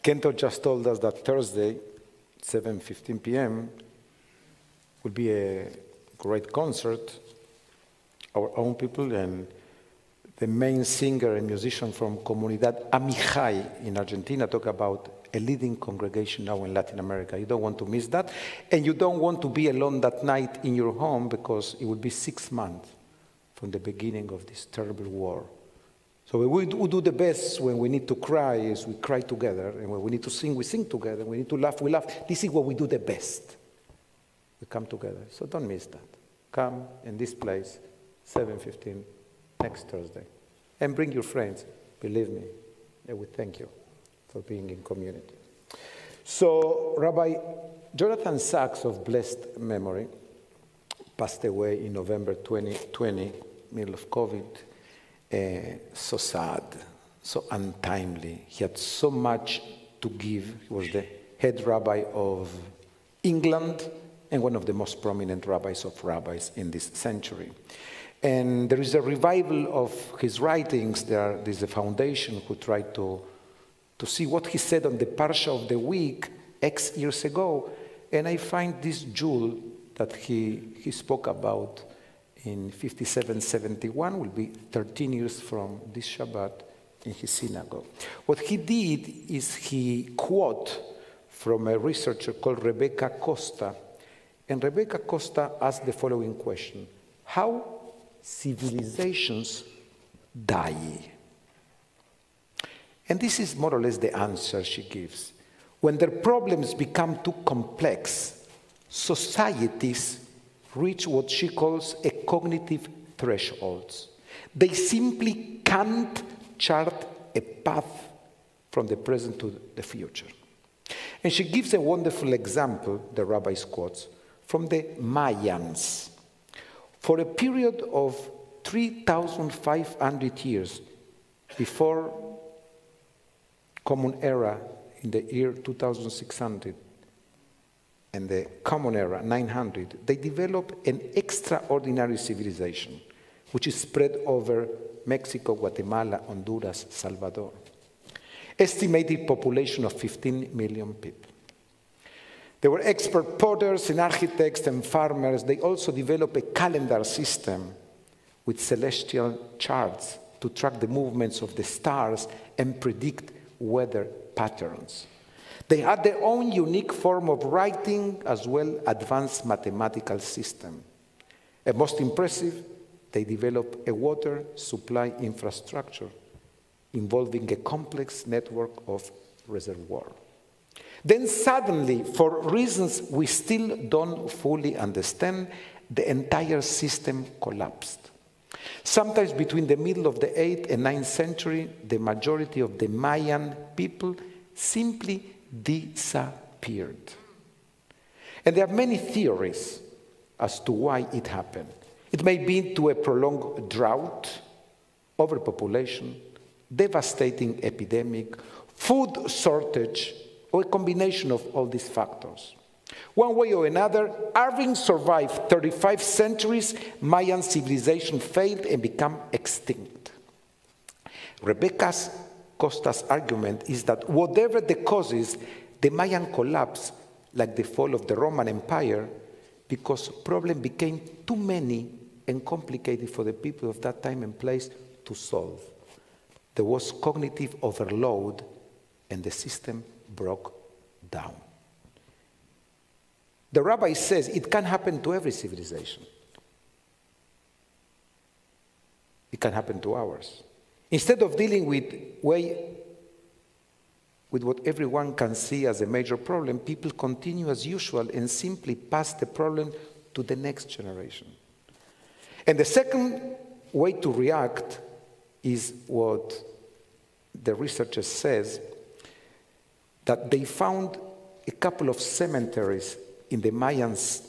Kento just told us that Thursday, 7:15 p.m., will be a great concert. Our own people and the main singer and musician from Comunidad Amijay in Argentina talk about a leading congregation now in Latin America. You don't want to miss that. And you don't want to be alone that night in your home because it will be 6 months from the beginning of this terrible war. So we do the best when we need to cry is we cry together. And when we need to sing, we sing together. When we need to laugh, we laugh. This is what we do the best. We come together. So don't miss that. Come in this place, 7:15, next Thursday. And bring your friends. Believe me, they will thank you for being in community. So Rabbi Jonathan Sachs of blessed memory passed away in November 2020, middle of COVID. So sad, so untimely. He had so much to give. He was the head rabbi of England and one of the most prominent rabbis of rabbis in this century. And there is a revival of his writings. There's a foundation who tried to see what he said on the Parsha of the week X years ago. And I find this jewel that he spoke about in 5771 will be 13 years from this Shabbat in his synagogue. What he did is he quote from a researcher called Rebecca Costa. And Rebecca Costa asked the following question: how civilizations die? And this is more or less the answer she gives. When their problems become too complex, societies reach what she calls a cognitive thresholds. They simply can't chart a path from the present to the future. And she gives a wonderful example, the rabbi's quotes, from the Mayans. For a period of 3,500 years before Common Era in the year 2600, and the Common Era, 900, they develop an extraordinary civilization, which is spread over Mexico, Guatemala, Honduras, Salvador. Estimated population of 15 million people. They were expert potters and architects and farmers. They also developed a calendar system with celestial charts to track the movements of the stars and predict weather patterns. They had their own unique form of writing as well advanced mathematical system. And most impressive, they developed a water supply infrastructure involving a complex network of reservoirs. Then suddenly, for reasons we still don't fully understand, the entire system collapsed. Sometimes between the middle of the 8th and 9th century, the majority of the Mayan people simply disappeared. And there are many theories as to why it happened. It may be due to a prolonged drought, overpopulation, devastating epidemic, food shortage, or a combination of all these factors. One way or another, having survived 35 centuries, Mayan civilization failed and became extinct. Rebecca Costa's argument is that whatever the causes, the Mayan collapsed like the fall of the Roman Empire because problems became too many and complicated for the people of that time and place to solve. There was cognitive overload and the system broke down. The rabbi says it can happen to every civilization. It can happen to ours. Instead of dealing with what everyone can see as a major problem, people continue as usual and simply pass the problem to the next generation. And the second way to react is what the researcher says, that they found a couple of cemeteries in the Mayans'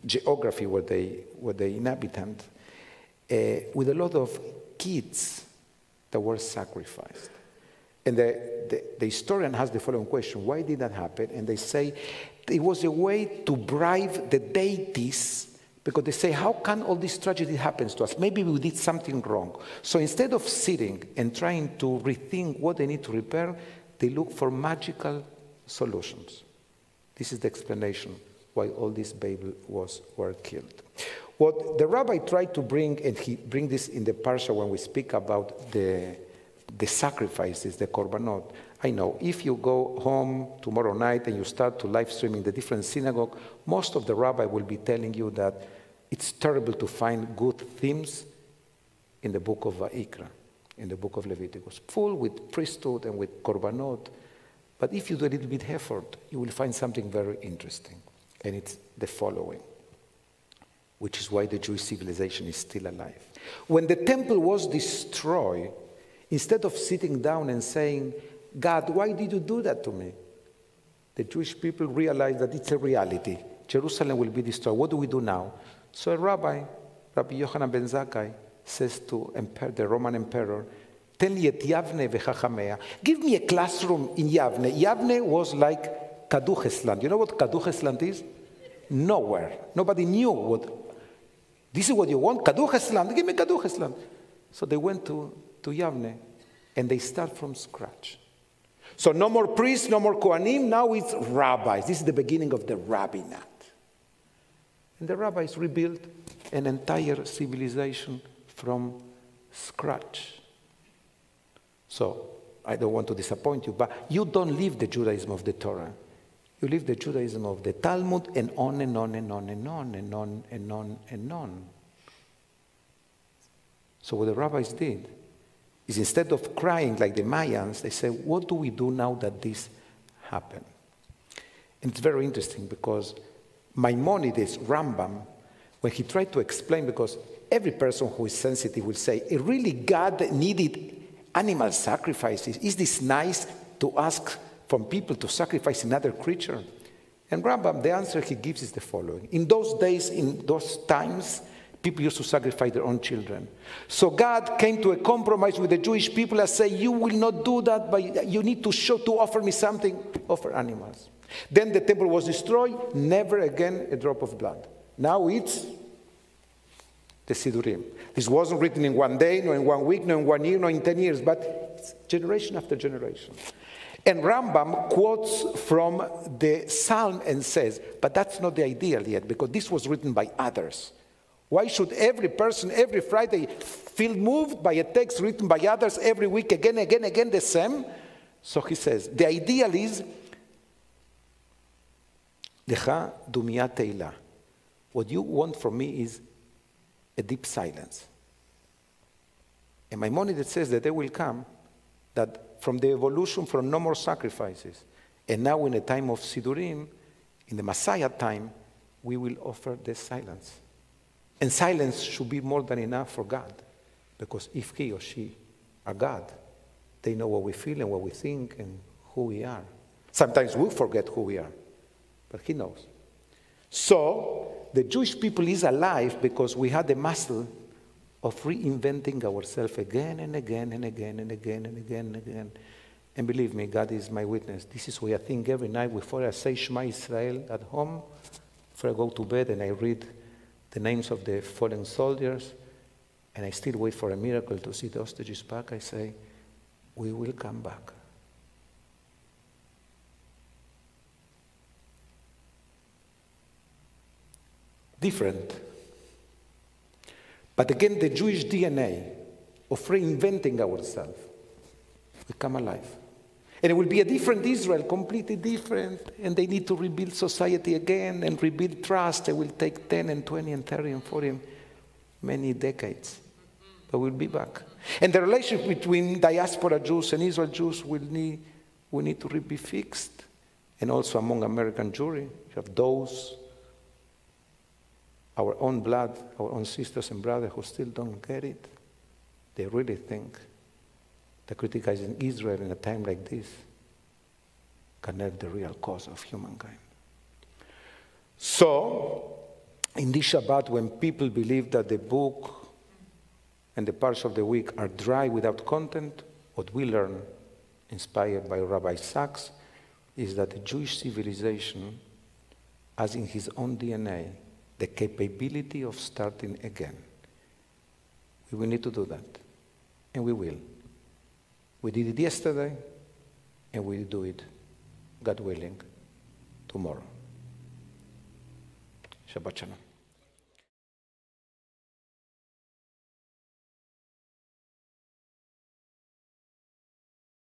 geography where they inhabited, with a lot of kids that were sacrificed. And the historian has the following question: why did that happen? And they say it was a way to bribe the deities, because they say, how can all this tragedy happen to us? Maybe we did something wrong. So instead of sitting and trying to rethink what they need to repair, They look for magical solutions. This is the explanation why all these babies were killed. What the rabbi tried to bring, and he brings this in the parsha when we speak about the sacrifices, the korbanot. I know, if you go home tomorrow night and you start to live streaming the different synagogue, most of the rabbi will be telling you that it's terrible to find good themes in the book of Vayikra, in the book of Leviticus, full with priesthood and with korbanot. But if you do a little bit effort, you will find something very interesting. And it's the following, which is why the Jewish civilization is still alive. When the temple was destroyed, instead of sitting down and saying, God, why did you do that to me? The Jewish people realized that it's a reality. Jerusalem will be destroyed. What do we do now? So a rabbi, Rabbi Yochanan ben Zakkai, says to the Roman emperor, Ten li et Yavne v'chachamea. Give me a classroom in Yavne. Yavne was like Kaduchesland. You know what Kaduchesland is? Nowhere. Nobody knew what. This is what you want? Kaduchesland. Give me Kaduchesland. So they went to Yavne, and they start from scratch. So no more priests, no more Kohanim. Now it's rabbis. This is the beginning of the rabbinate. And the rabbis rebuilt an entire civilization from scratch. So, I don't want to disappoint you, but you don't live the Judaism of the Torah. You live the Judaism of the Talmud, and on and on and on and on and on and on and on. So what the rabbis did is, instead of crying like the Mayans, they said, what do we do now that this happened? And it's very interesting because Maimonides, Rambam, when he tried to explain, because every person who is sensitive will say, really God needed animal sacrifices? Is this nice to ask from people to sacrifice another creature? And Rambam, the answer he gives is the following. In those days, in those times, people used to sacrifice their own children. So God came to a compromise with the Jewish people and said, you will not do that, but you need to offer me something, offer animals. Then the temple was destroyed, never again a drop of blood. Now it's the Sidurim. This wasn't written in one day, nor in 1 week, nor in 1 year, nor in 10 years, but it's generation after generation. And Rambam quotes from the Psalm and says, but that's not the ideal yet, because this was written by others. Why should every person, every Friday, feel moved by a text written by others every week, again, the same? So he says, the ideal is, Lecha dumia teila. What you want from me is a deep silence. And Maimonides says that there will come that from the evolution from no more sacrifices, and now in a time of Sidurim, in the Messiah time, we will offer the silence. And silence should be more than enough for God, because if he or she are God, they know what we feel and what we think and who we are. Sometimes we forget who we are, but he knows. So the Jewish people is alive because we had the muscle of reinventing ourselves again and again and again and again and again and again. And believe me, God is my witness. This is what I think every night before I say Shema Israel at home, before I go to bed and I read the names of the fallen soldiers, and I still wait for a miracle to see the hostages back. I say, we will come back. Different. But again, the Jewish DNA of reinventing ourselves will come alive. And it will be a different Israel, completely different, and they need to rebuild society again and rebuild trust. It will take 10 and 20 and 30 and 40 and many decades. But we'll be back. And the relationship between diaspora Jews and Israel Jews will need to be fixed. And also among American Jewry, you have those, our own blood, our own sisters and brothers who still don't get it. They really think that criticizing Israel in a time like this can have the real cause of humankind. So, in this Shabbat, when people believe that the book and the parts of the week are dry without content, what we learn, inspired by Rabbi Sachs, is that the Jewish civilization has in his own DNA the capability of starting again. We will need to do that, and we will. We did it yesterday, and we'll do it, God willing, tomorrow. Shabbat Shalom.